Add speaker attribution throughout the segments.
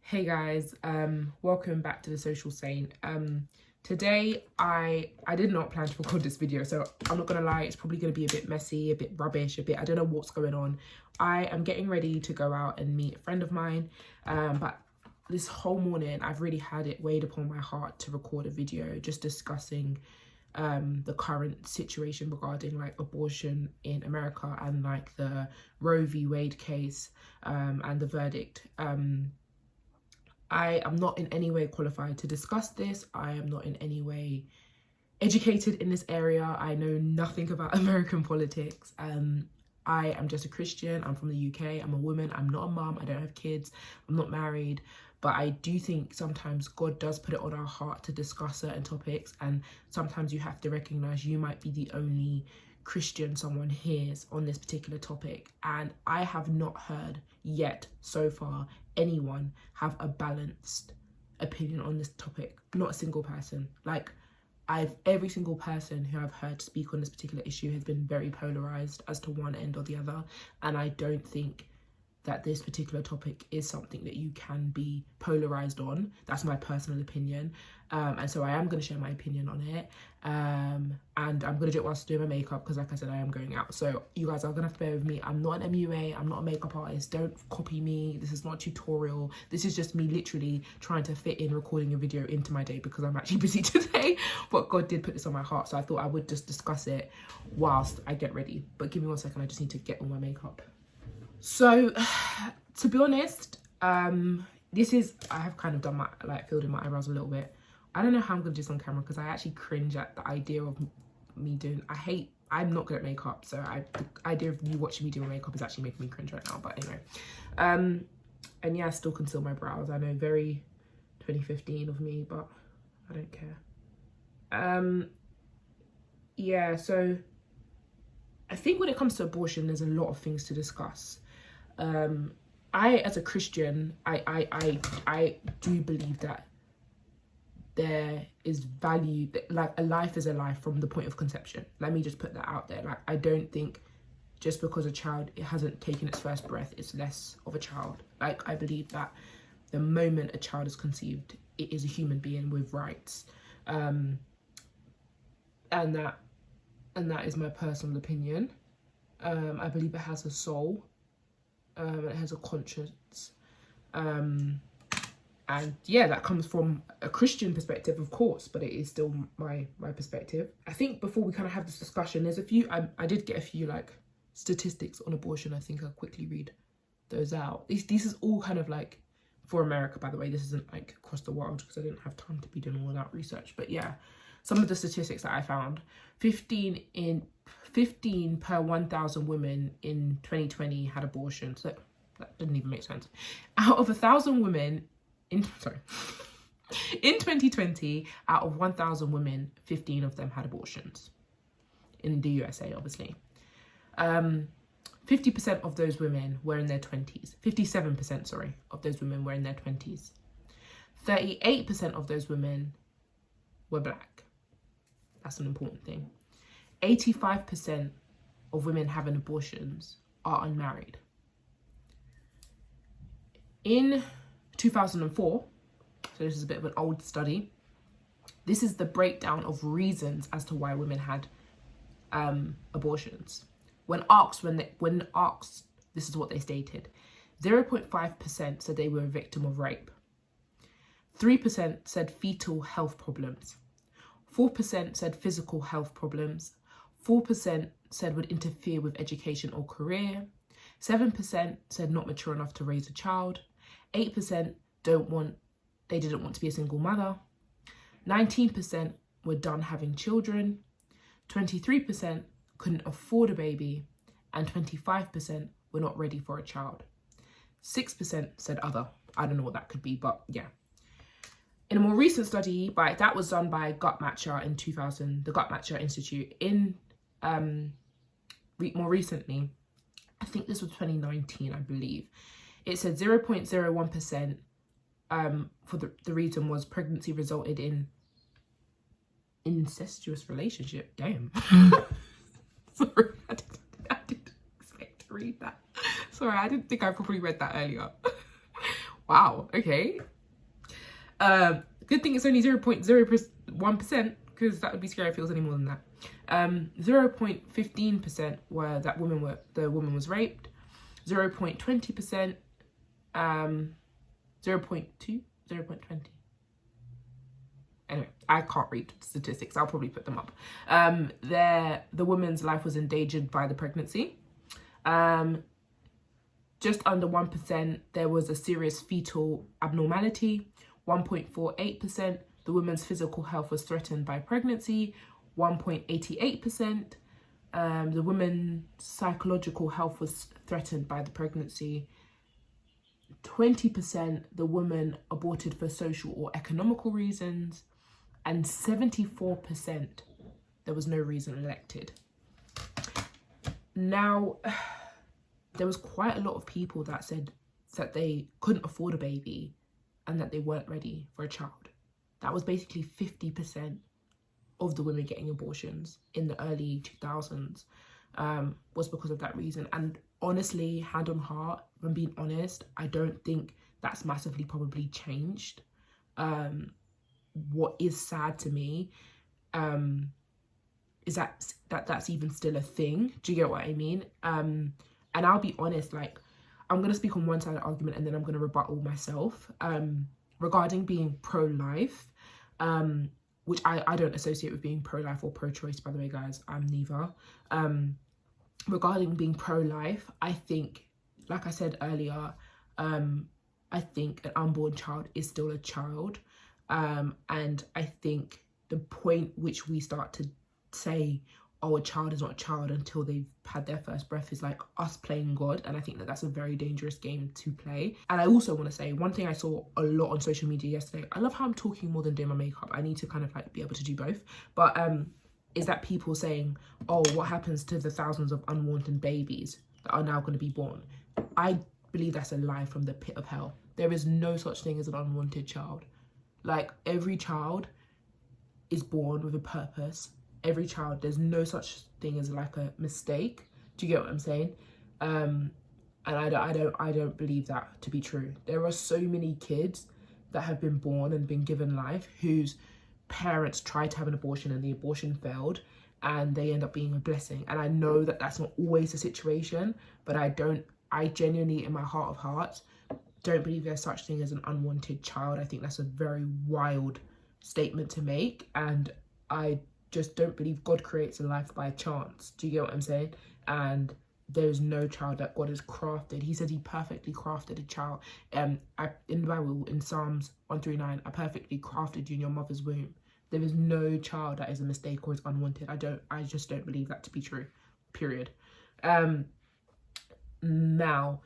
Speaker 1: Hey guys, welcome back to The Social Saint. Today I did not plan to record this video, so I'm not gonna lie, it's probably gonna be a bit messy, a bit rubbish, I don't know what's going on. I am getting ready to go out and meet a friend of mine, but this whole morning I've really had it weighed upon my heart to record a video just discussing the current situation regarding like abortion in America and like the Roe v. Wade case and the verdict. I am not in any way qualified to discuss this. I am not in any way educated in this area. I know nothing about American politics. I am just a Christian. I'm from the UK. I'm a woman. I'm not a mum. I don't have kids. I'm not married. But I do think sometimes God does put it on our heart to discuss certain topics. And sometimes you have to recognize you might be the only Christian someone hears on this particular topic. And I have not heard yet so far anyone have a balanced opinion on this topic. Not a single person. Like, every single person who I've heard speak on this particular issue has been very polarized as to one end or the other, and I don't think that this particular topic is something that you can be polarized on. That's my personal opinion, and so I am going to share my opinion on it, and I'm going to do it whilst doing my makeup because, like I said, I am going out, so you guys are going to have to bear with me. I'm not an MUA, I'm not a makeup artist, don't copy me. This is not a tutorial. This is just me literally trying to fit in recording a video into my day because I'm actually busy today, but God did put this on my heart, so I thought I would just discuss it whilst I get ready. But give me 1 second, I just need to get all my makeup. So, to be honest, I have kind of done my, filled in my eyebrows a little bit. I don't know how I'm going to do this on camera because I actually cringe at the idea of me doing, I'm not good at makeup. So the idea of you watching me do my makeup is actually making me cringe right now. But anyway, and yeah, I still conceal my brows. I know, very 2015 of me, but I don't care. Yeah, so I think when it comes to abortion, there's a lot of things to discuss. I, as a Christian, I do believe that there is value, that like a life is a life from the point of conception. Let me just put that out there. Like, I don't think just because a child hasn't taken its first breath, it's less of a child. Like, I believe that the moment a child is conceived, it is a human being with rights. And that is my personal opinion. I believe it has a soul. It has a conscience. And yeah, that comes from a Christian perspective, of course, but it is still my perspective. I think before we kind of have this discussion, there's a few, I did get a few like statistics on abortion. I think I'll quickly read those out. This is all kind of like for America, by the way. This isn't like across the world because I didn't have time to be doing all that research. But yeah, some of the statistics that I found: 15 per 1,000 women in 2020 had abortions. So that didn't even make sense. Out of 1,000 women in 2020, out of 1,000 women, 15 of them had abortions in the USA, obviously. 50% of those women were in their 20s. 57%, sorry, of those women were in their 20s. 38% of those women were black. That's an important thing. 85% of women having abortions are unmarried. In 2004, so this is a bit of an old study, this is the breakdown of reasons as to why women had abortions. When asked, this is what they stated: 0.5% said they were a victim of rape. 3% said fetal health problems. 4% said physical health problems. 4% said would interfere with education or career. 7% said not mature enough to raise a child. 8% didn't want to be a single mother. 19% were done having children. 23% couldn't afford a baby, and 25% were not ready for a child. 6% said other. I don't know what that could be, but yeah. In a more recent study that was done by Guttmacher in 2000, the Guttmacher Institute, more recently, I think this was 2019, I believe, it said 0.01% for the reason was pregnancy resulted in incestuous relationship. Damn. Sorry, I didn't expect to read that. Sorry, I didn't think I properly read that earlier. Wow, okay. Good thing it's only 0.01%, because that would be scary if it was any more than that. 0.15% were that the woman was raped. 0.20%, 0.2, 0.20. Anyway, I can't read statistics. I'll probably put them up. The woman's life was endangered by the pregnancy. Just under 1%, there was a serious fetal abnormality. 1.48%, the woman's physical health was threatened by pregnancy. 1.88%, the woman's psychological health was threatened by the pregnancy. 20%, the woman aborted for social or economical reasons. And 74%, there was no reason elected. Now, there was quite a lot of people that said that they couldn't afford a baby and that they weren't ready for a child. That was basically 50% of the women getting abortions in the early 2000s was because of that reason. And honestly, hand on heart, if I'm being honest, I don't think that's massively probably changed. What is sad to me is that's even still a thing. Do you get what I mean? And I'll be honest, like, I'm going to speak on one side of the argument and then I'm going to rebuttal myself. Regarding being pro-life, which I don't associate with being pro-life or pro-choice, by the way, guys. I'm neither. Regarding being pro-life, I think, like I said earlier, I think an unborn child is still a child. And I think the point which we start to say, oh, a child is not a child until they've had their first breath is like us playing God. And I think that that's a very dangerous game to play. And I also want to say one thing I saw a lot on social media yesterday. I love how I'm talking more than doing my makeup. I need to kind of like be able to do both. But is that people saying, oh, what happens to the thousands of unwanted babies that are now going to be born? I believe that's a lie from the pit of hell. There is no such thing as an unwanted child. Like, every child is born with a purpose. Every child, there's no such thing as like a mistake. Do you get what I'm saying? And I don't believe that to be true. There are so many kids that have been born and been given life whose parents tried to have an abortion and the abortion failed and they end up being a blessing. And I know that that's not always the situation, but I genuinely, in my heart of hearts, don't believe there's such thing as an unwanted child. I think that's a very wild statement to make, and I just don't believe God creates a life by chance. Do you get what I'm saying? And there's no child that God has crafted. He said he perfectly crafted a child. In the Bible, in Psalms 139, I perfectly crafted you in your mother's womb. There is no child that is a mistake or is unwanted. I just don't believe that to be true, period. Now,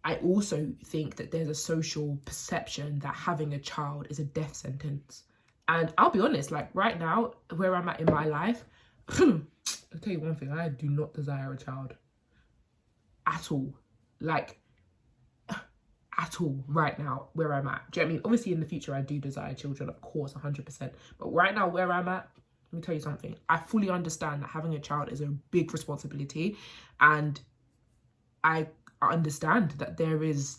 Speaker 1: I also think that there's a social perception that having a child is a death sentence. And I'll be honest, like right now, where I'm at in my life, I'll tell you one thing, I do not desire a child. At all. Like, at all, right now, where I'm at. Do you know what I mean? Obviously, in the future, I do desire children, of course, 100%. But right now, where I'm at, let me tell you something. I fully understand that having a child is a big responsibility. And I understand that there is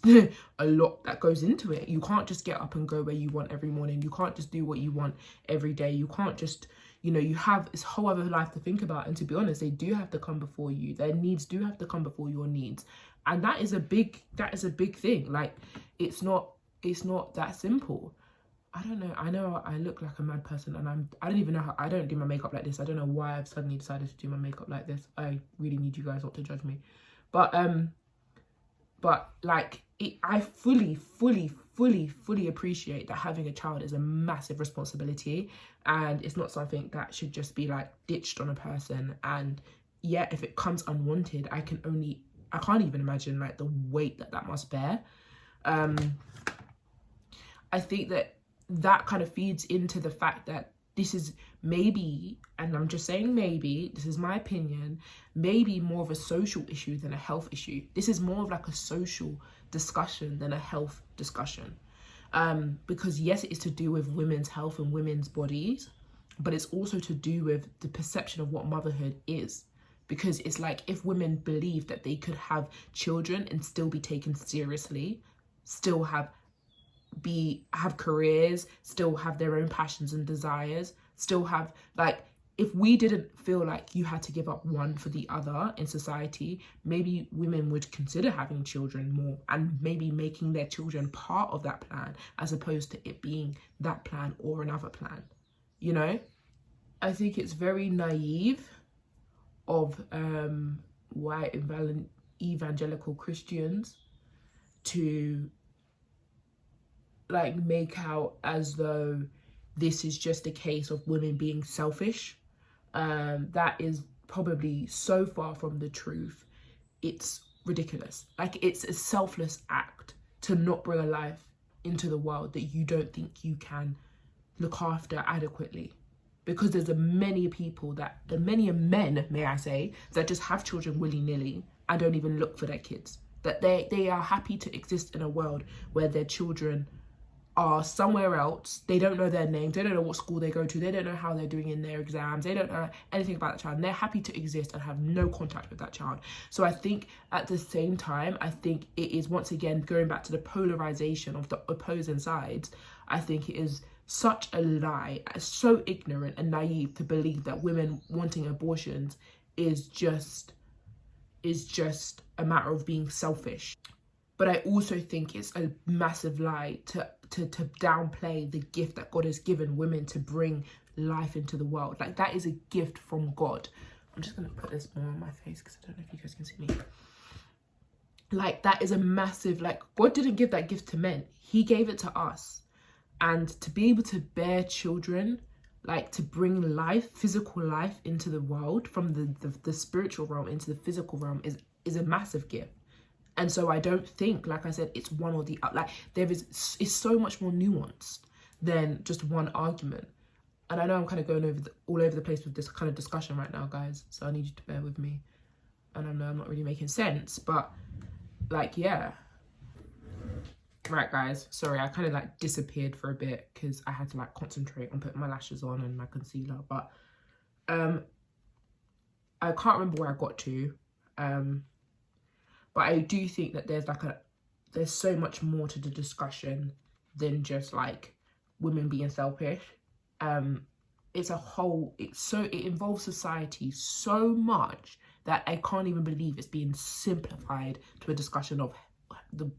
Speaker 1: a lot that goes into it. You can't just get up and go where you want every morning. You can't just do what you want every day. You can't just, you have this whole other life to think about. And to be honest, they do have to come before you. Their needs do have to come before your needs. And that is a big thing. Like, it's not that simple. I don't know. I know I look like a mad person, and I don't even know how. I don't do my makeup like this. I don't know why I've suddenly decided to do my makeup like this. I really need you guys not to judge me. But like, I fully appreciate that having a child is a massive responsibility, and it's not something that should just be like ditched on a person. And yeah, if it comes unwanted, I can't even imagine like the weight that must bear. I think that kind of feeds into the fact that this is maybe, and I'm just saying maybe, this is my opinion, maybe more of a social issue than a health issue. This is more of like a social discussion than a health discussion. Because yes, it is to do with women's health and women's bodies, but it's also to do with the perception of what motherhood is. Because it's like, if women believe that they could have children and still be taken seriously, still have careers, still have their own passions and desires, still have, like, if we didn't feel like you had to give up one for the other in society, maybe women would consider having children more and maybe making their children part of that plan as opposed to it being that plan or another plan, you know? I think it's very naive of white evangelical Christians to like make out as though this is just a case of women being selfish. That is probably so far from the truth. It's ridiculous. Like, it's a selfless act to not bring a life into the world that you don't think you can look after adequately. Because there's many men, may I say, that just have children willy-nilly and don't even look for their kids. That they are happy to exist in a world where their children are somewhere else. They don't know their names, they don't know what school they go to, they don't know how they're doing in their exams, they don't know anything about that child, and they're happy to exist and have no contact with that child. So I think at the same time, I think it is, once again, going back to the polarization of the opposing sides, I think it is such a lie, so ignorant and naive to believe that women wanting abortions is just a matter of being selfish. But I also think it's a massive lie to downplay the gift that God has given women to bring life into the world. Like, that is a gift from God. I'm just going to put this more on my face because I don't know if you guys can see me. Like, that is a massive, like, God didn't give that gift to men. He gave it to us. And to be able to bear children, like to bring life, physical life into the world from the spiritual realm into the physical realm is a massive gift. And so I don't think, like I said, it's one or the other. Like, it's so much more nuanced than just one argument. And I know I'm kind of going all over the place with this kind of discussion right now, guys. So I need you to bear with me. And I know I'm not really making sense, but like, yeah. Right, guys. Sorry, I kind of like disappeared for a bit because I had to like concentrate on putting my lashes on and my concealer. But I can't remember where I got to. But I do think that there's so much more to the discussion than just like women being selfish. It involves society so much that I can't even believe it's being simplified to a discussion of the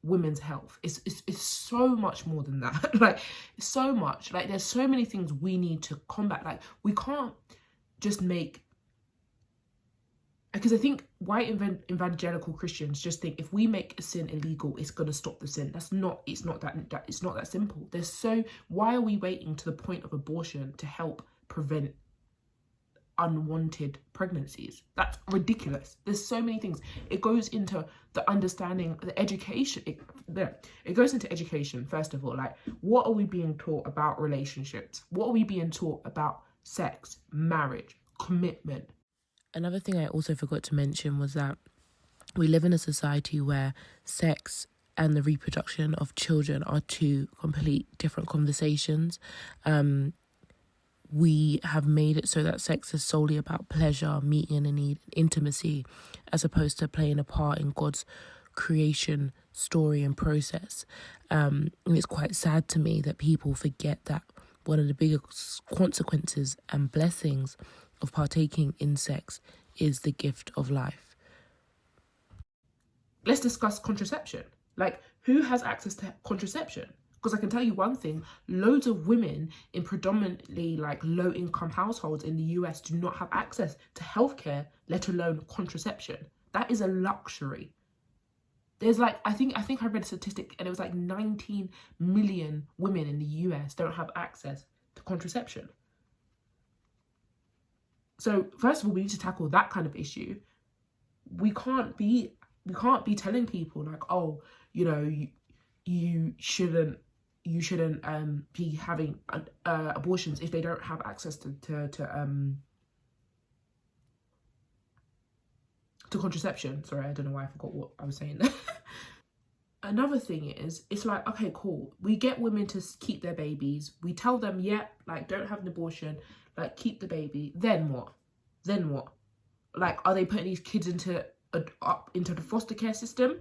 Speaker 1: women's health. It's so much more than that. Like, so much. Like, there's so many things we need to combat. Like, we can't just make, because I think white evangelical Christians just think if we make a sin illegal, it's going to stop the sin. It's not that simple. Why are we waiting to the point of abortion to help prevent unwanted pregnancies? That's ridiculous. There's so many things. It goes into the understanding, the education. It goes into education, first of all. Like, what are we being taught about relationships? What are we being taught about sex, marriage, commitment? Another thing I also forgot to mention was that we live in a society where sex and the reproduction of children are two complete different conversations. We have made it so that sex is solely about pleasure, meeting a need, intimacy, as opposed to playing a part in God's creation story and process. And it's quite sad to me that people forget that one of the biggest consequences and blessings of partaking in sex is the gift of life. Let's discuss contraception. Like, who has access to contraception? Because I can tell you one thing, loads of women in predominantly like low-income households in the US do not have access to healthcare, let alone contraception. That is a luxury. There's like, I think I read a statistic and it was like 19 million women in the US don't have access to contraception. So first of all, we need to tackle that kind of issue. We can't be telling people like, oh, you know, you shouldn't be having abortions if they don't have access to contraception. Sorry, I don't know why I forgot what I was saying. Another thing is, it's like, okay, cool. We get women to keep their babies. We tell them, yeah, like, don't have an abortion, like, keep the baby. Then what? Then what? Like, are they putting these kids into the foster care system?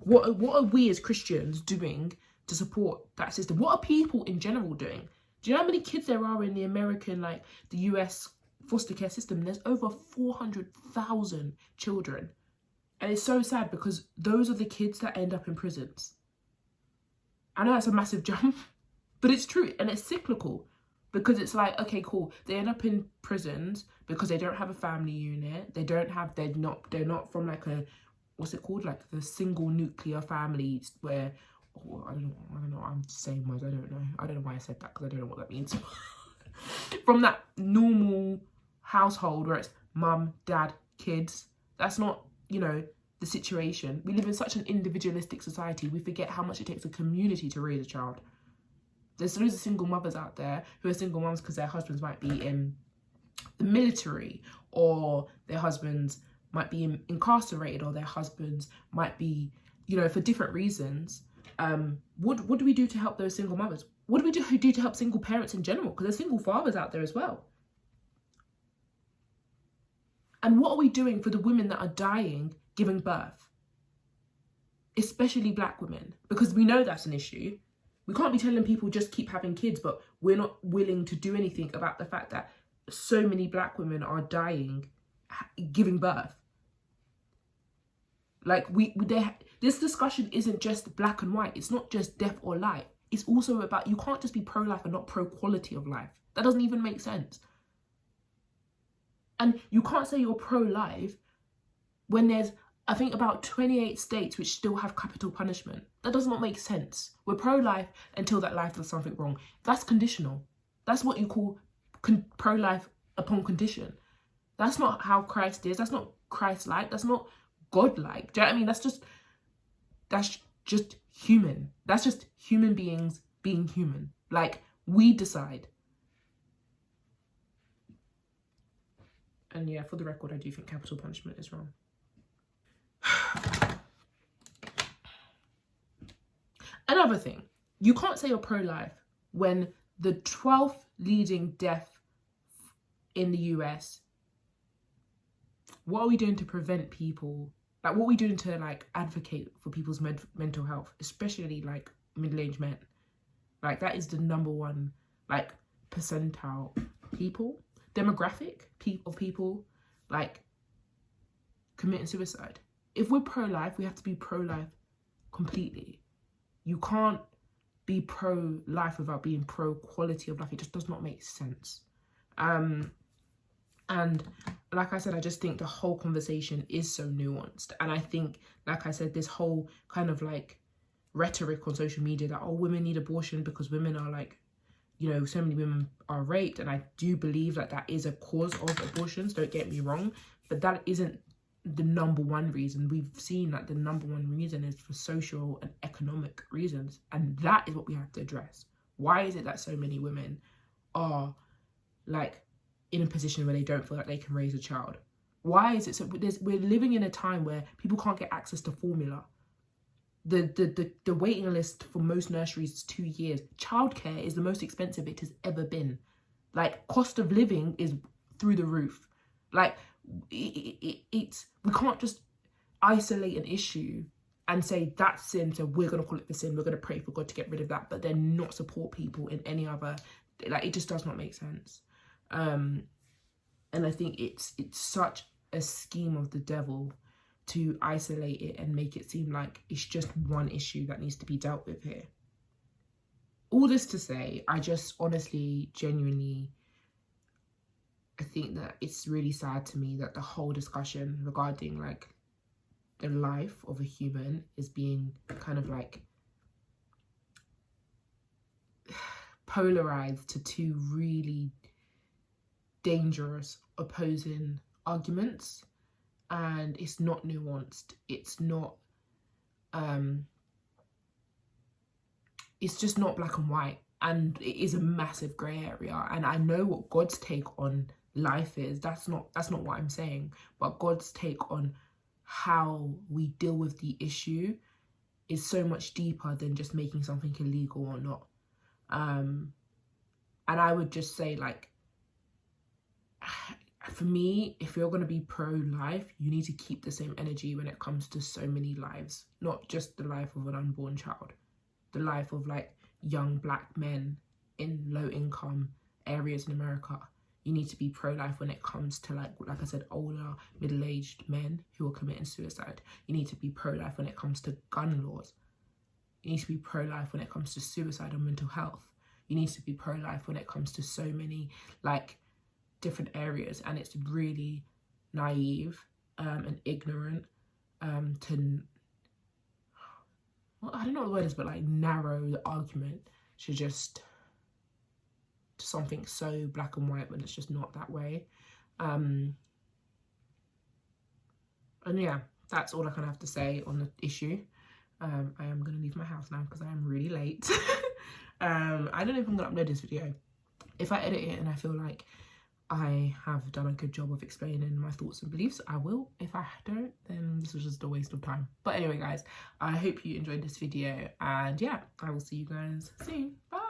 Speaker 1: What are we as Christians doing to support that system? What are people in general doing? Do you know how many kids there are in the American, like the US foster care system? There's over 400,000 children. And it's so sad because those are the kids that end up in prisons. I know that's a massive jump, but it's true, and it's cyclical. Because it's like, okay, cool. They end up in prisons because they don't have a family unit. They're not from like a, what's it called? Like the single nuclear families where, I don't know. I'm saying words. I don't know why I said that because I don't know what that means. From that normal household where it's mum, dad, kids. That's not, the situation. We live in such an individualistic society. We forget how much it takes a community to raise a child. There's loads of single mothers out there who are single moms because their husbands might be in the military, or their husbands might be incarcerated, or their husbands might be, for different reasons. What do we do to help those single mothers? What do we do to help single parents in general? Because there's single fathers out there as well. And what are we doing for the women that are dying giving birth? Especially black women, because we know that's an issue. We can't be telling people just keep having kids, but we're not willing to do anything about the fact that so many black women are dying giving birth. Like this discussion isn't just black and white. It's not just death or life. It's also about, you can't just be pro-life and not pro-quality of life. That doesn't even make sense. And you can't say you're pro-life when there's, I think, about 28 states which still have capital punishment. That does not make sense. We're pro-life until that life does something wrong. That's conditional. That's what you call pro-life upon condition. That's not how Christ is. That's not Christ-like. That's not God-like. Do you know what I mean? That's just human. That's just human beings being human. Like, we decide. And yeah, for the record, I do think capital punishment is wrong. Another thing, you can't say you're pro-life when the 12th leading death in the US, what are we doing to prevent people, like what are we doing to like advocate for people's mental health, especially like middle-aged men? Like that is the number one like percentile demographic of people like committing suicide. If we're pro-life, we have to be pro-life completely. You can't be pro-life without being pro-quality of life. It just does not make sense. And like I said, I just think the whole conversation is so nuanced. And I think, like I said, this whole kind of like rhetoric on social media that, oh, women need abortion because women are like, so many women are raped. And I do believe that is a cause of abortions, don't get me wrong. But that isn't the number one reason. We've seen that the number one reason is for social and economic reasons, and that is what we have to address. Why is it that so many women are like in a position where they don't feel like they can raise a child? Why is it so? We're living in a time where people can't get access to formula. The waiting list for most nurseries is 2 years. Childcare is the most expensive it has ever been. Like, cost of living is through the roof. Like, it's we can't just isolate an issue and say that's sin, so we're going to call it for sin, we're going to pray for God to get rid of that, but then not support people in any other, like, it just does not make sense. And I think it's such a scheme of the devil to isolate it and make it seem like it's just one issue that needs to be dealt with here. All this to say, I just honestly, genuinely, I think that it's really sad to me that the whole discussion regarding like the life of a human is being kind of like polarized to two really dangerous opposing arguments, and it's not nuanced. It's not it's just not black and white, and it is a massive grey area. And I know what God's take on life is. That's not what I'm saying, but God's take on how we deal with the issue is so much deeper than just making something illegal or not. And I would just say, like, for me, if you're going to be pro-life, you need to keep the same energy when it comes to so many lives, not just the life of an unborn child, the life of like young black men in low income areas in America. You need to be pro-life when it comes to like I said, older middle-aged men who are committing suicide. You need to be pro-life when it comes to gun laws. You need to be pro-life when it comes to suicide and mental health. You need to be pro-life when it comes to so many like different areas, and it's really naive and ignorant to, well, I don't know what the word is, but like narrow the argument to just to something so black and white when it's just not that way. And yeah, that's all I kind of have to say on the issue. I am going to leave my house now because I am really late. I don't know if I'm going to upload this video. If I edit it and I feel like I have done a good job of explaining my thoughts and beliefs, I will. If I don't, then this was just a waste of time. But anyway, guys, I hope you enjoyed this video, and yeah, I will see you guys soon. Bye.